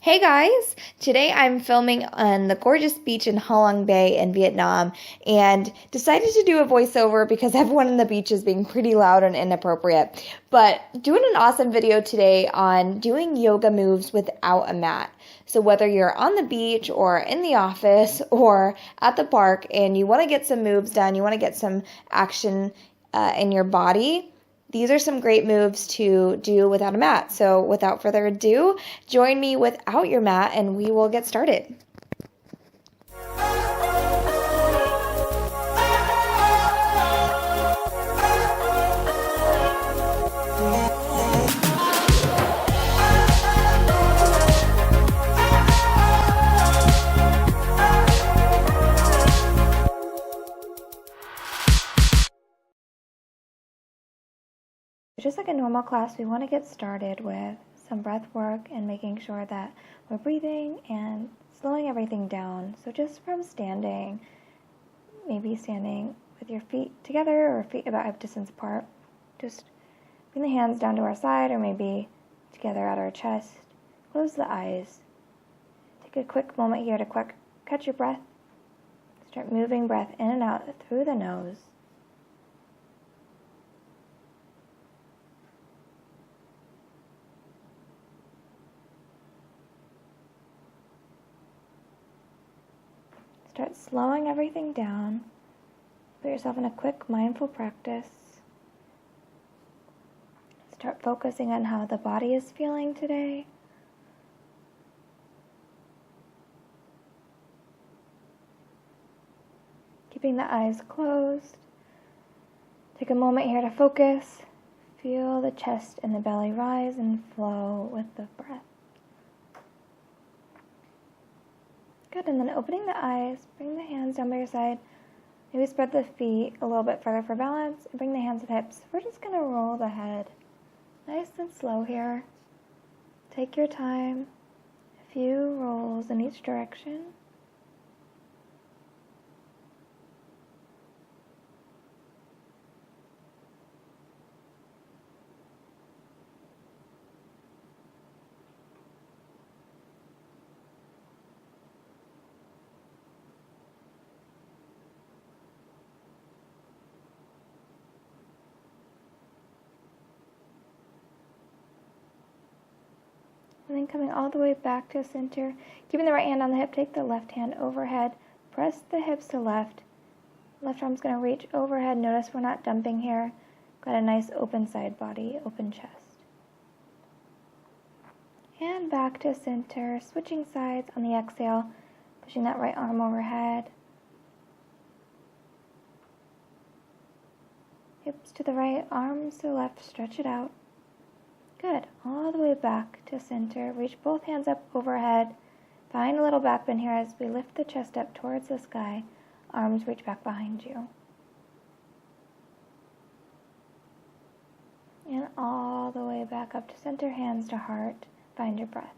Hey guys! Today I'm filming on the gorgeous beach in Ha Long Bay in Vietnam and decided to do a voiceover because everyone on the beach is being pretty loud and inappropriate. But doing an awesome video today on doing yoga moves without a mat. So whether you're on the beach or in the office or at the park and you want to get some moves done, you want to get some action in your body, these are some great moves to do without a mat. So without further ado, join me without your mat and we will get started. Just like a normal class, we want to get started with some breath work and making sure that we're breathing and slowing everything down. So just from standing, maybe standing with your feet together or feet about hip distance apart, just bring the hands down to our side or maybe together at our chest. Close the eyes. Take a quick moment here to catch your breath. Start moving breath in and out through the nose. Start slowing everything down. Put yourself in a quick mindful practice. Start focusing on how the body is feeling today. Keeping the eyes closed. Take a moment here to focus. Feel the chest and the belly rise and flow with the breath. Good, and then opening the eyes, bring the hands down by your side. Maybe spread the feet a little bit further for balance, and bring the hands to the hips. We're just going to roll the head. Nice and slow here. Take your time. A few rolls in each direction. And then coming all the way back to center, keeping the right hand on the hip, take the left hand overhead, press the hips to left. Left arm's going to reach overhead. Notice we're not dumping here. Got a nice open side body, open chest. And back to center, switching sides on the exhale, pushing that right arm overhead. Hips to the right, arms to the left, stretch it out. Good. All the way back to center. Reach both hands up overhead. Find a little back bend here as we lift the chest up towards the sky. Arms reach back behind you. And all the way back up to center, hands to heart. Find your breath.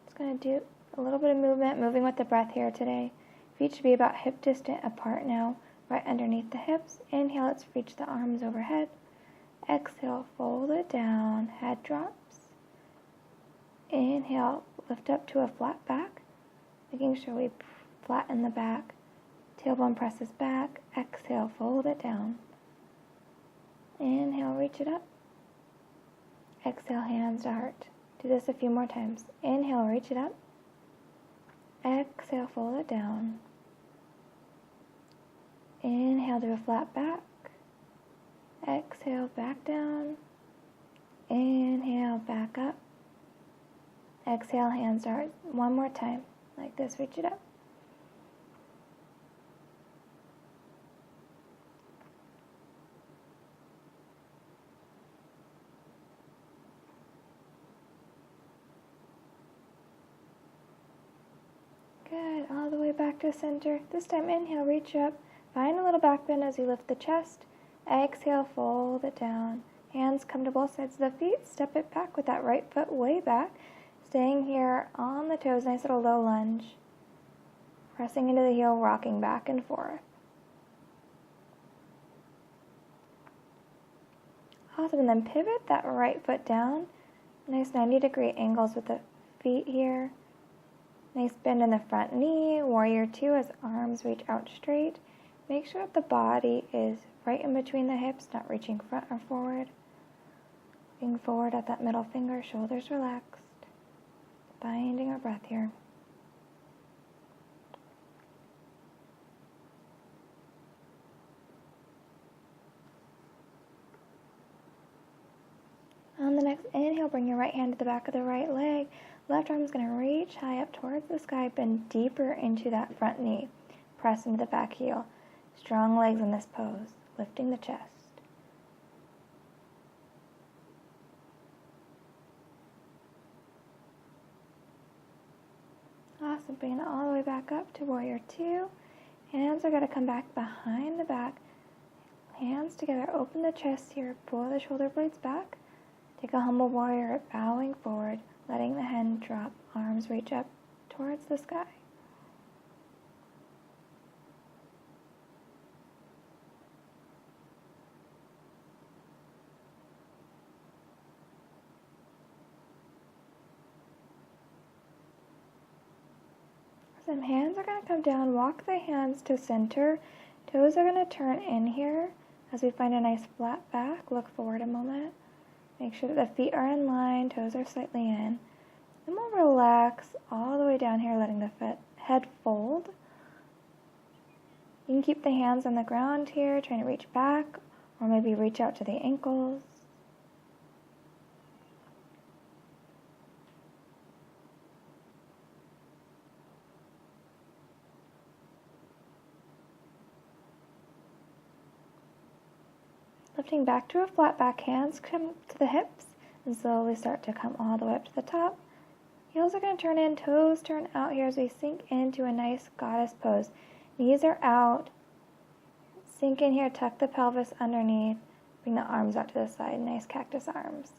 Just going to do a little bit of movement, moving with the breath here today. Feet should be about hip distance apart now, right underneath the hips. Inhale, let's reach the arms overhead. Exhale, fold it down, head drops. Inhale, lift up to a flat back, making sure we flatten the back. Tailbone presses back. Exhale, fold it down. Inhale, reach it up. Exhale, hands to heart. Do this a few more times. Inhale, reach it up. Exhale, fold it down. Inhale, do a flat back. Exhale, back down. Inhale, back up. Exhale, hands to heart. One more time. Like this, reach it up. Good. All the way back to center. This time, inhale, reach up. Find a little back bend as you lift the chest. Exhale, fold it down. Hands come to both sides of the feet. Step it back with that right foot way back. Staying here on the toes, nice little low lunge. Pressing into the heel, rocking back and forth. Awesome, and then pivot that right foot down. Nice 90-degree angles with the feet here. Nice bend in the front knee. Warrior 2 as arms reach out straight. Make sure that the body is right in between the hips, not reaching front or forward. Looking forward at that middle finger, shoulders relaxed. Finding our breath here. On the next inhale, bring your right hand to the back of the right leg. Left arm is going to reach high up towards the sky, bend deeper into that front knee. Press into the back heel. Strong legs in this pose, lifting the chest. Awesome, bring it all the way back up to Warrior 2. Hands are going to come back behind the back. Hands together, open the chest here, pull the shoulder blades back. Take a humble warrior, bowing forward, letting the head drop, arms reach up towards the sky. Some hands are going to come down, walk the hands to center. Toes are going to turn in here as we find a nice flat back. Look forward a moment. Make sure that the feet are in line, toes are slightly in. Then we'll relax all the way down here, letting the head fold. You can keep the hands on the ground here, trying to reach back, or maybe reach out to the ankles. Lifting back to a flat back, hands come to the hips and slowly start to come all the way up to the top. Heels are going to turn in, toes turn out here as we sink into a nice goddess pose. Knees are out. Sink in here, tuck the pelvis underneath. Bring the arms out to the side, nice cactus arms.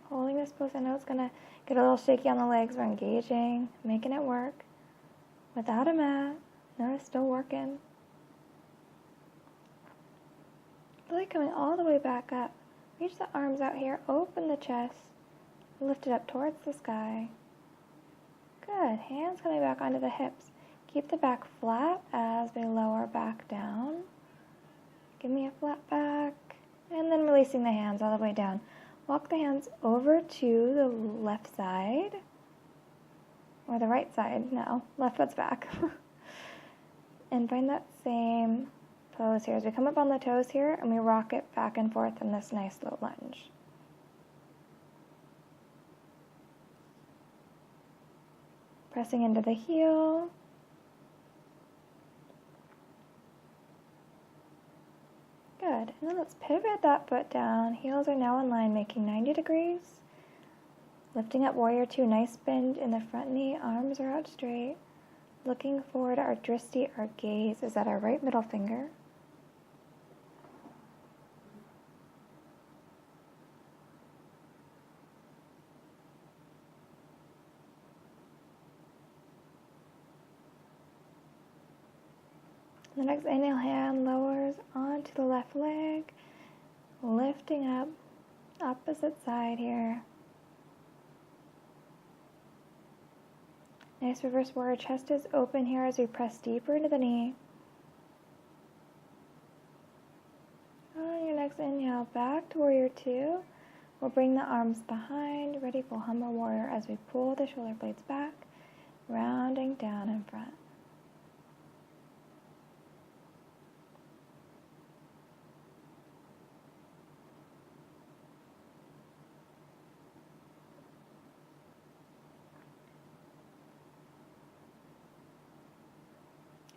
Holding this pose, I know it's going to get a little shaky on the legs. We're engaging, making it work. Without a mat, notice still working. Really coming all the way back up. Reach the arms out here, open the chest, lift it up towards the sky. Good, hands coming back onto the hips. Keep the back flat as we lower back down. Give me a flat back, and then releasing the hands all the way down. Walk the hands over to the left side. Or the right side, no, left foot's back. And find that same pose here as we come up on the toes here and we rock it back and forth in this nice low lunge. Pressing into the heel. Good, and then let's pivot that foot down. Heels are now in line, making 90 degrees. Lifting up Warrior 2, nice bend in the front knee, arms are out straight. Looking forward, our drishti, our gaze is at our right middle finger. The next inhale, hand lowers onto the left leg, lifting up, opposite side here. Nice reverse warrior, chest is open here as we press deeper into the knee. On your next inhale, back to Warrior 2. We'll bring the arms behind, ready for humble warrior as we pull the shoulder blades back, rounding down in front.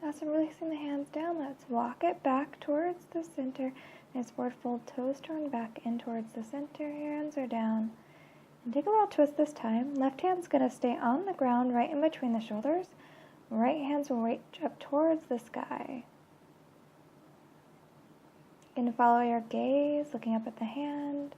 Awesome, releasing the hands down, let's walk it back towards the center. Nice forward fold, toes turn back in towards the center, hands are down. And take a little twist this time. Left hand's going to stay on the ground right in between the shoulders. Right hands will reach up towards the sky. Going to follow your gaze, looking up at the hand.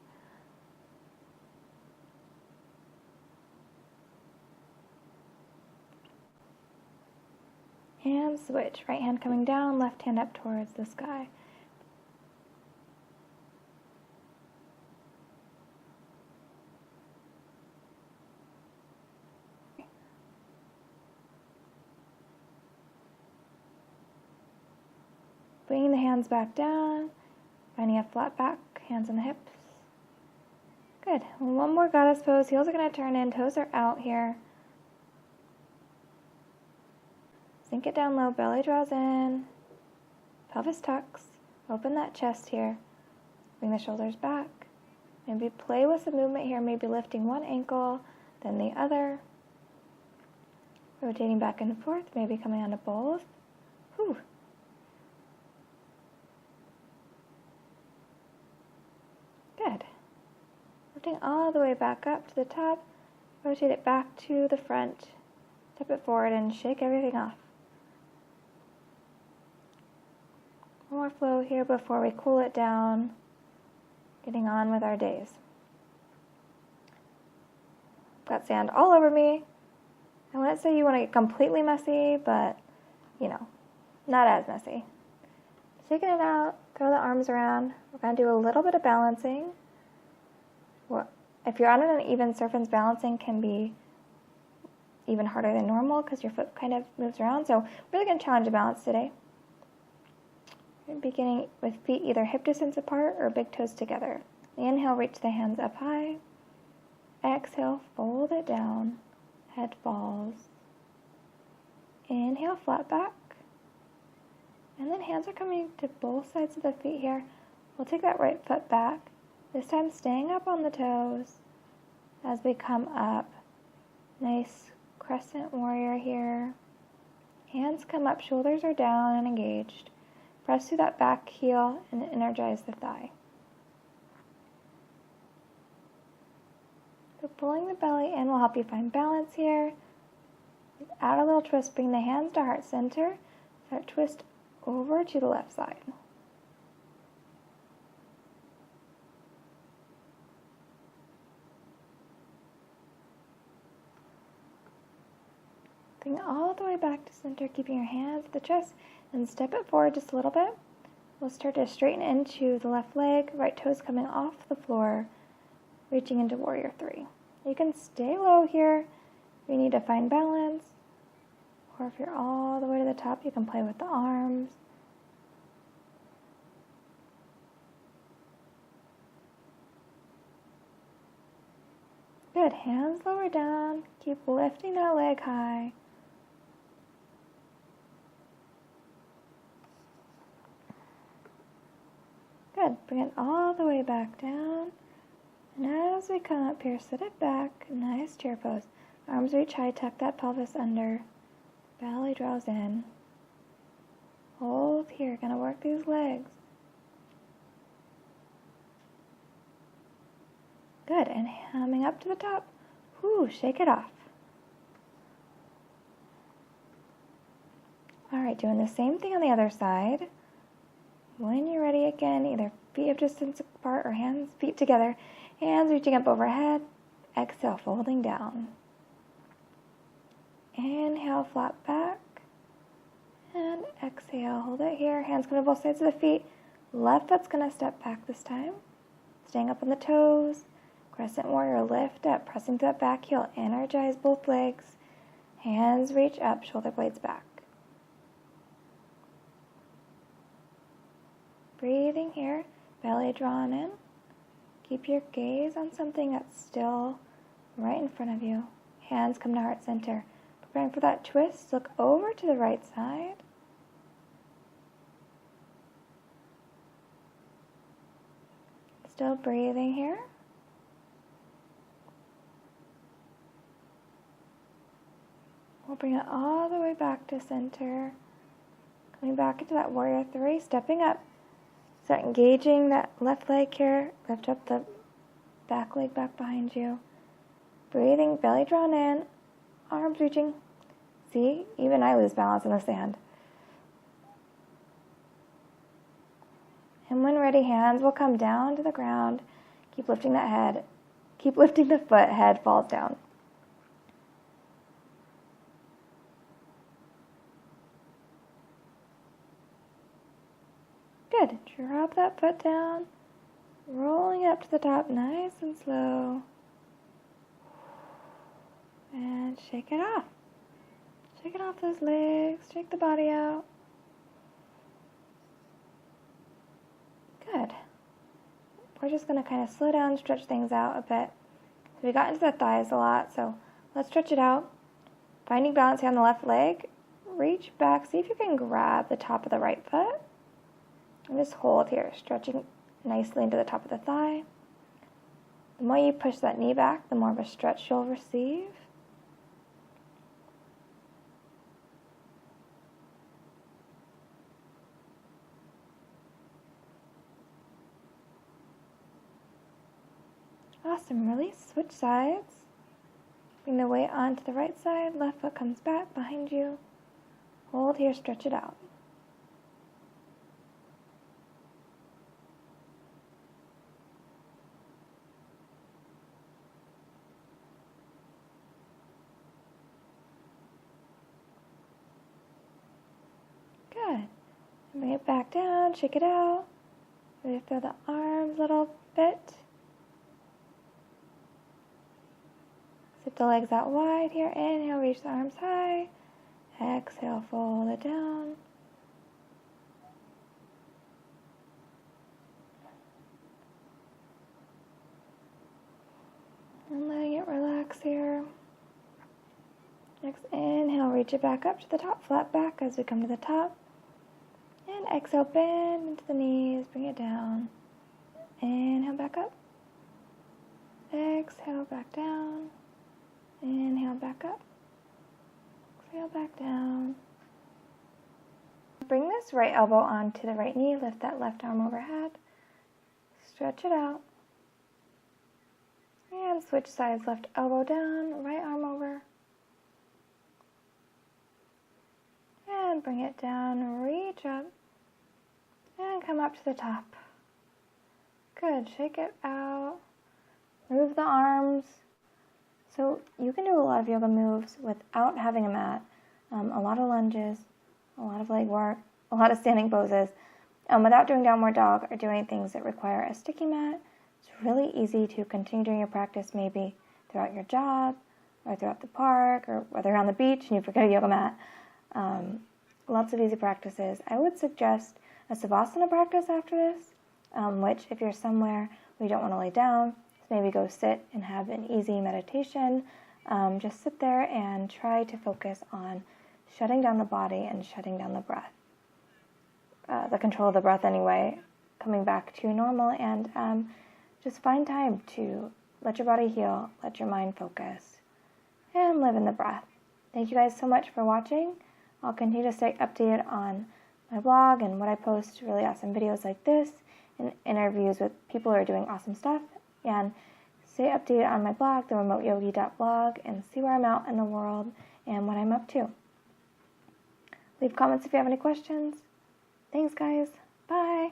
And switch. Right hand coming down, left hand up towards the sky. bringing the hands back down, finding a flat back, hands on the hips. Good. One more goddess pose. Heels are going to turn in, toes are out here. Sink it down low, belly draws in, pelvis tucks, open that chest here. Bring the shoulders back. Maybe play with some movement here, maybe lifting one ankle, then the other. Rotating back and forth, maybe coming onto both. Whew. Good. Lifting all the way back up to the top. Rotate it back to the front. Step it forward and shake everything off. One more flow here before we cool it down. Getting on with our days. Got sand all over me. I wouldn't say you want to get completely messy, but, not as messy. Shaking it out, throw the arms around. We're going to do a little bit of balancing. If you're on an uneven surface, balancing can be even harder than normal because your foot kind of moves around. So we're really going to challenge the balance today. Beginning with feet either hip distance apart or big toes together. Inhale, reach the hands up high. Exhale, fold it down. Head falls. Inhale, flat back. And then hands are coming to both sides of the feet here. We'll take that right foot back. This time staying up on the toes as we come up. Nice crescent warrior here. Hands come up, shoulders are down and engaged. Press through that back heel and energize the thigh. So pulling the belly in will help you find balance here. Add a little twist, bring the hands to heart center. That twist over to the left side. Bring all the way back to center, keeping your hands at the chest, and step it forward just a little bit. We'll start to straighten into the left leg, right toes coming off the floor, reaching into warrior three. You can stay low here if you need to find balance, or if you're all the way to the top, you can play with the arms. Good, hands lower down, keep lifting that leg high. Good, bring it all the way back down. And as we come up here, sit it back, nice chair pose. Arms reach high, tuck that pelvis under. Belly draws in. Hold here, gonna work these legs. Good, and coming up to the top. Whoo, shake it off. All right, doing the same thing on the other side. When you're ready again, either feet hip distance apart or feet together. Hands reaching up overhead. Exhale, folding down. Inhale, flat back. And exhale, hold it here. Hands come to both sides of the feet. Left foot's going to step back this time. Staying up on the toes. Crescent warrior, lift up, pressing through that back heel. Energize both legs. Hands reach up, shoulder blades back. Breathing here, belly drawn in. Keep your gaze on something that's still right in front of you. Hands come to heart center. Preparing for that twist, look over to the right side. Still breathing here. We'll bring it all the way back to center. Coming back into that warrior three, stepping up. Start engaging that left leg here. Lift up the back leg back behind you. Breathing, belly drawn in, arms reaching. See, even I lose balance in the sand. And when ready, hands will come down to the ground. Keep lifting that head. Keep lifting the foot, head falls down. Good. Drop that foot down. Rolling up to the top nice and slow. And shake it off. Shake it off those legs. Shake the body out. we're just going to kind of slow down, stretch things out a bit. So we got into the thighs a lot, so let's stretch it out. Finding balance here on the left leg. Reach back, see if you can grab the top of the right foot. And just hold here, stretching nicely into the top of the thigh. The more you push that knee back, the more of a stretch you'll receive. Awesome, release, switch sides. Bring the weight onto the right side, left foot comes back behind you. Hold here, stretch it out. Good. Bring it back down, shake it out. Maybe throw the arms a little bit. Sit the legs out wide here. Inhale, reach the arms high. Exhale, fold it down. And letting it relax here. Next, inhale, reach it back up to the top, flat back as we come to the top. And exhale, bend into the knees, bring it down. Inhale, back up. Exhale, back down. Inhale, back up. Exhale, back down. Bring this right elbow onto the right knee, lift that left arm overhead. Stretch it out. And switch sides, left elbow down, right arm over. And bring it down, reach up. And come up to the top. Good, shake it out. Move the arms. So you can do a lot of yoga moves without having a mat. A lot of lunges, a lot of leg work, a lot of standing poses. Without doing downward dog or doing things that require a sticky mat. It's really easy to continue doing your practice maybe throughout your job or throughout the park or whether you're on the beach and you forget a yoga mat. Lots of easy practices. I would suggest a Savasana practice after this, which if you're somewhere where you don't want to lay down, maybe go sit and have an easy meditation. Just sit there and try to focus on shutting down the body and shutting down the breath. The control of the breath anyway, coming back to normal, and just find time to let your body heal, let your mind focus, and live in the breath. Thank you guys so much for watching. I'll continue to stay updated on my blog and what I post, really awesome videos like this, and interviews with people who are doing awesome stuff, and stay updated on my blog, theremoteyogi.blog, and see where I'm out in the world and what I'm up to. Leave comments if you have any questions. Thanks, guys. Bye.